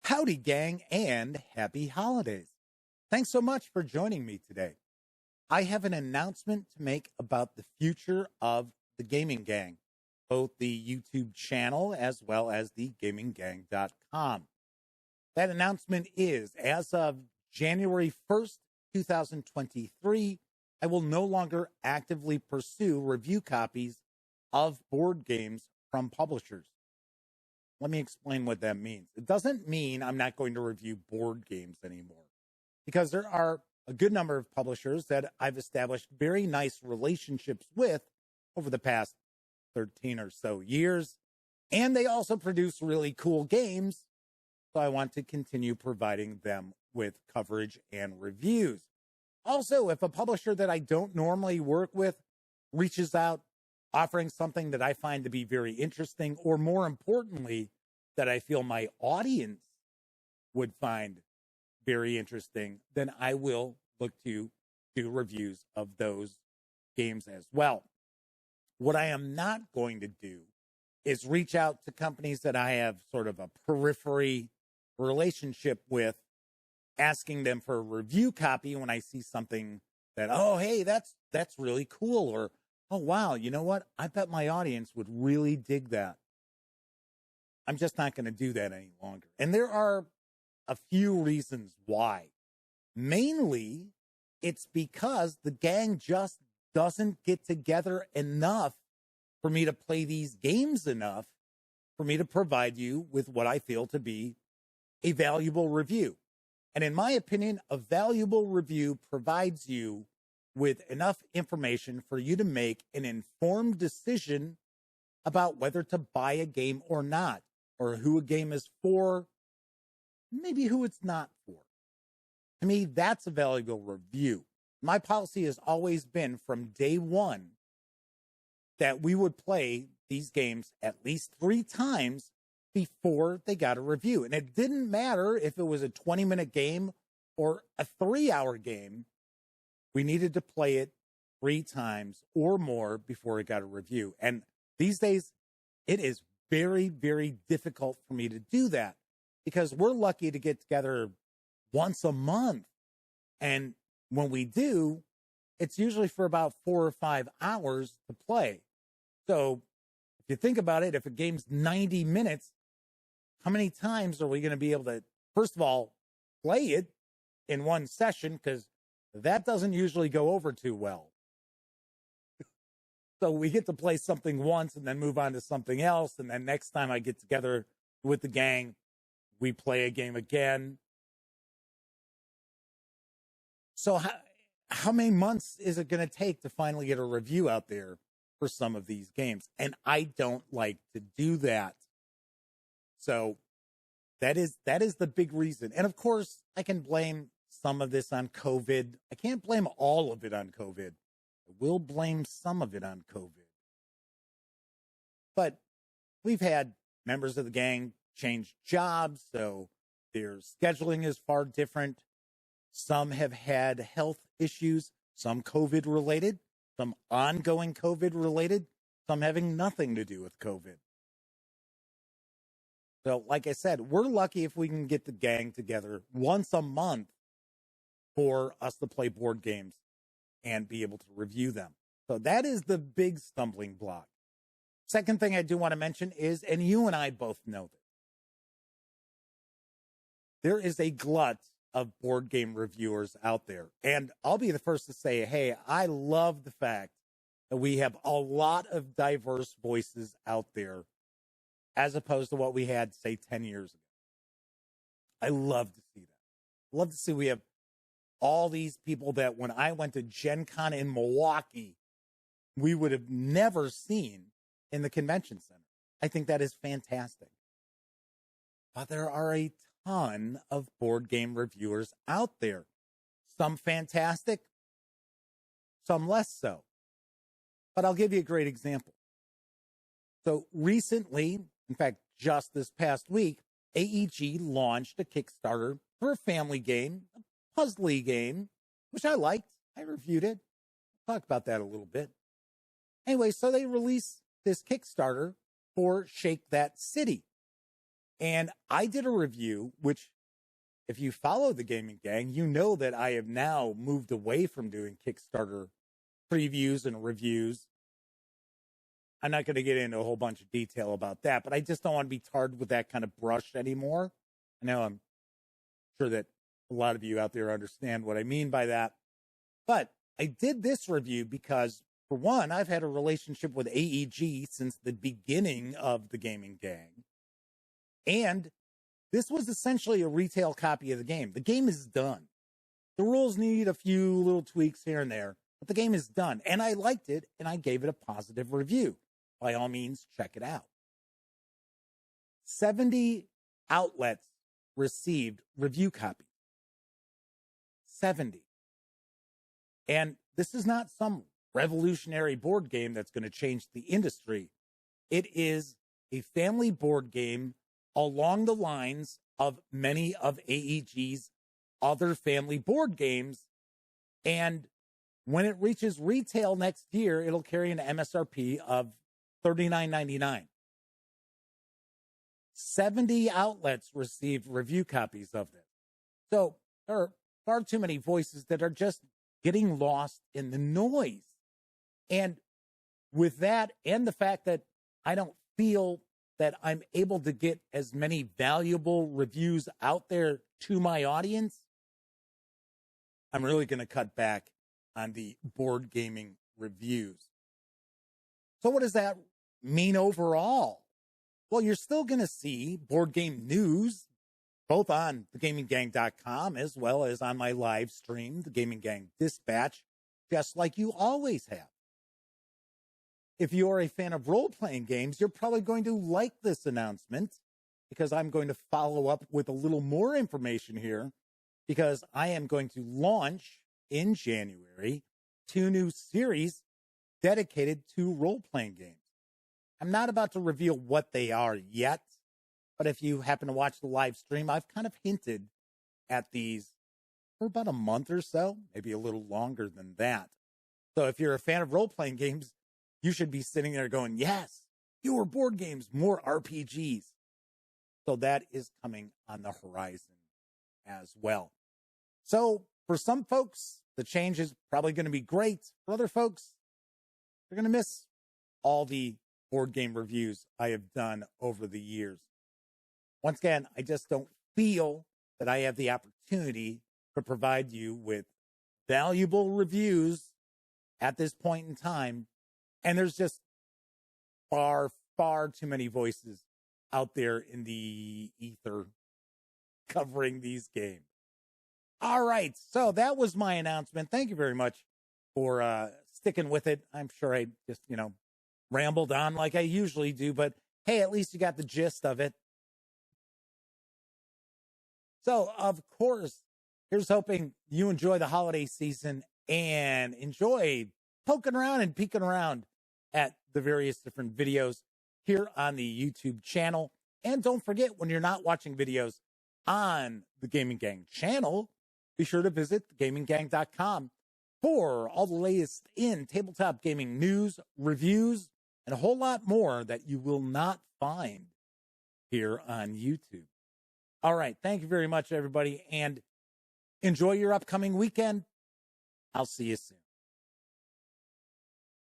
Howdy, gang, and happy holidays. Thanks so much for joining me today. I have an announcement to make about the future of the Gaming Gang, both the YouTube channel as well as the gaminggang.com. That announcement is, as of January 1st, 2023, I will no longer actively pursue review copies of board games from publishers. Let me explain what that means. It doesn't mean I'm not going to review board games anymore, because there are a good number of publishers that I've established very nice relationships with over the past 13 or so years, and they also produce really cool games, so I want to continue providing them with coverage and reviews. Also, if a publisher that I don't normally work with reaches out offering something that I find to be very interesting, or more importantly, that I feel my audience would find very interesting, then I will look to do reviews of those games as well. What I am not going to do is reach out to companies that I have sort of a periphery relationship with, asking them for a review copy when I see something that, oh, hey, that's really cool, or oh, wow, you know what? I bet my audience would really dig that. I'm just not going to do that any longer. And there are a few reasons why. Mainly, it's because the gang just doesn't get together enough for me to play these games enough for me to provide you with what I feel to be a valuable review. And in my opinion, a valuable review provides you with enough information for you to make an informed decision about whether to buy a game or not, or who a game is for, maybe who it's not for. To me, that's a valuable review. My policy has always been from day one that we would play these games at least 3 times before they got a review. And it didn't matter if it was a 20-minute game or a 3-hour game. We needed to play it 3 times or more before it got a review. And these days, it is very, very difficult for me to do that, because we're lucky to get together once a month. And when we do, it's usually for about 4 or 5 hours to play. So if you think about it, if a game's 90 minutes, how many times are we going to be able to, first of all, play it in one session? Because that doesn't usually go over too well. So we get to play something once and then move on to something else. And then next time I get together with the gang, we play a game again. So how many months is it going to take to finally get a review out there for some of these games? And I don't like to do that. So that is the big reason. And of course, I can blame some of this on COVID. I can't blame all of it on COVID. I will blame some of it on COVID. But we've had members of the gang change jobs, so their scheduling is far different. Some have had health issues, some COVID related, some ongoing COVID related, some having nothing to do with COVID. So like I said, we're lucky if we can get the gang together once a month for us to play board games and be able to review them. So that is the big stumbling block. Second thing I do want to mention is, and you and I both know this, there is a glut of board game reviewers out there. And I'll be the first to say, hey, I love the fact that we have a lot of diverse voices out there as opposed to what we had, say, 10 years ago. I love to see that. Love to see we have all these people that when I went to Gen Con in Milwaukee, we would have never seen in the convention center. I think that is fantastic. But there are a ton of board game reviewers out there. Some fantastic, some less so. But I'll give you a great example. So recently, in fact, just this past week, AEG launched a Kickstarter for a family game, a puzzly game, which I liked. I reviewed it. I'll talk about that a little bit. Anyway, so they released this Kickstarter for Shake That City. And I did a review, which if you follow the Gaming Gang, you know that I have now moved away from doing Kickstarter previews and reviews. I'm not going to get into a whole bunch of detail about that, but I just don't want to be tarred with that kind of brush anymore. I know I'm sure that a lot of you out there understand what I mean by that. But I did this review because, for one, I've had a relationship with AEG since the beginning of the Gaming Gang. And this was essentially a retail copy of the game. The game is done. The rules need a few little tweaks here and there, but the game is done. And I liked it, and I gave it a positive review. By all means, check it out. 70 outlets received review copies. 70. And this is not some revolutionary board game that's going to change the industry. It is a family board game along the lines of many of AEG's other family board games. And when it reaches retail next year, it'll carry an MSRP of $39.99. 70 outlets received review copies of this. So there are far too many voices that are just getting lost in the noise. And with that, and the fact that I don't feel that I'm able to get as many valuable reviews out there to my audience, I'm really going to cut back on the board gaming reviews. So what does that mean overall? Well, you're still going to see board game news, both on thegaminggang.com as well as on my live stream, the Gaming Gang Dispatch, just like you always have. If you're a fan of role-playing games, you're probably going to like this announcement, because I'm going to follow up with a little more information here, because I am going to launch in January 2 new series dedicated to role-playing games. I'm not about to reveal what they are yet, but if you happen to watch the live stream, I've kind of hinted at these for about a month or so, maybe a little longer than that. So if you're a fan of role-playing games, you should be sitting there going, yes, fewer board games, more RPGs. So that is coming on the horizon as well. So for some folks, the change is probably going to be great. For other folks, they're going to miss all the board game reviews I have done over the years. Once again, I just don't feel that I have the opportunity to provide you with valuable reviews at this point in time. And there's just far, far too many voices out there in the ether covering these games. All right. So that was my announcement. Thank you very much for sticking with it. I'm sure I just, rambled on like I usually do, but hey, at least you got the gist of it. So, of course, here's hoping you enjoy the holiday season and enjoy poking around and peeking around at the various different videos here on the YouTube channel. And don't forget, when you're not watching videos on the Gaming Gang channel, be sure to visit thegaminggang.com for all the latest in tabletop gaming news, reviews, and a whole lot more that you will not find here on YouTube. All right. Thank you very much, everybody, and enjoy your upcoming weekend. I'll see you soon.